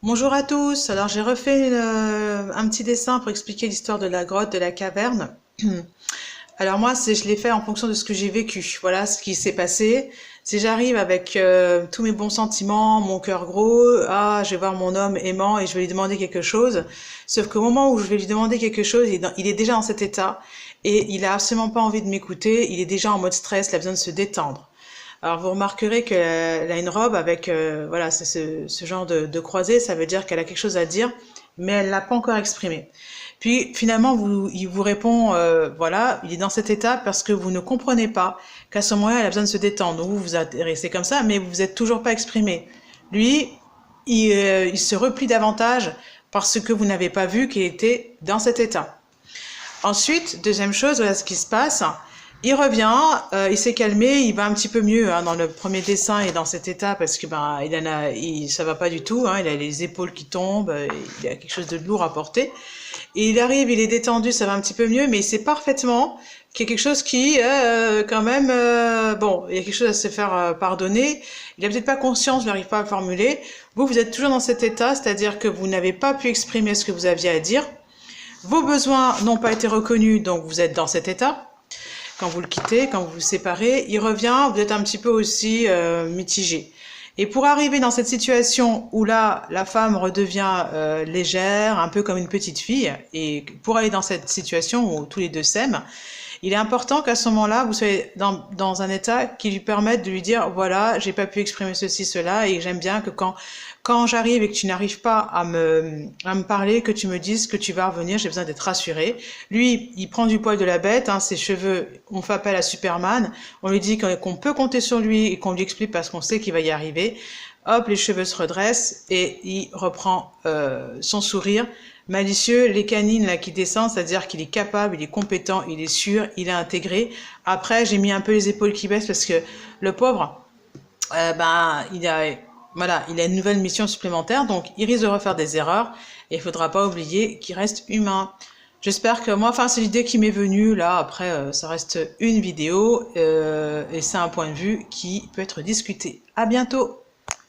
Bonjour à tous, alors j'ai refait un petit dessin pour expliquer l'histoire de la grotte, de la caverne. Alors moi, je l'ai fait en fonction de ce que j'ai vécu. Voilà ce qui s'est passé. Si j'arrive avec tous mes bons sentiments, mon cœur gros, je vais voir mon homme aimant et je vais lui demander quelque chose. Sauf qu'au moment où je vais lui demander quelque chose, il est déjà dans cet état et il a absolument pas envie de m'écouter. Il est déjà en mode stress, il a besoin de se détendre. Alors vous remarquerez qu'elle a une robe avec voilà ce genre de croisée, ça veut dire qu'elle a quelque chose à dire, mais elle l'a pas encore exprimé. Puis finalement il vous répond voilà, il est dans cet état parce que vous ne comprenez pas qu'à ce moment-là elle a besoin de se détendre. Donc vous vous intéressez comme ça, mais vous êtes toujours pas exprimé. Lui, il se replie davantage parce que vous n'avez pas vu qu'il était dans cet état. Ensuite, deuxième chose, voilà ce qui se passe. Il revient, il s'est calmé, il va un petit peu mieux dans le premier dessin et dans cet état parce que ça va pas du tout, il a les épaules qui tombent, il a quelque chose de lourd à porter. Et il arrive, il est détendu, ça va un petit peu mieux, mais il sait parfaitement qu'il y a quelque chose qui, quand même, il y a quelque chose à se faire pardonner. Il a peut-être pas conscience, il n'arrive pas à le formuler. Vous êtes toujours dans cet état, c'est-à-dire que vous n'avez pas pu exprimer ce que vous aviez à dire. Vos besoins n'ont pas été reconnus, donc vous êtes dans cet état. Quand vous le quittez, quand vous vous séparez, il revient, vous êtes un petit peu aussi mitigé. Et pour arriver dans cette situation où là, la femme redevient légère, un peu comme une petite fille, et pour aller dans cette situation où tous les deux s'aiment, il est important qu'à ce moment-là, vous soyez dans un état qui lui permette de lui dire, voilà, j'ai pas pu exprimer ceci, cela, et j'aime bien que quand j'arrive et que tu n'arrives pas à me parler, que tu me dises que tu vas revenir, j'ai besoin d'être rassurée. Lui, il prend du poil de la bête, ses cheveux, on fait appel à Superman, on lui dit qu'on peut compter sur lui et qu'on lui explique parce qu'on sait qu'il va y arriver. Hop, les cheveux se redressent et il reprend son sourire malicieux, les canines là qui descendent, c'est-à-dire qu'il est capable, il est compétent, il est sûr, il a intégré. Après, j'ai mis un peu les épaules qui baissent parce que le pauvre, il a une nouvelle mission supplémentaire, donc il risque de refaire des erreurs et il faudra pas oublier qu'il reste humain. J'espère que c'est l'idée qui m'est venue là. Après, ça reste une vidéo et c'est un point de vue qui peut être discuté. À bientôt.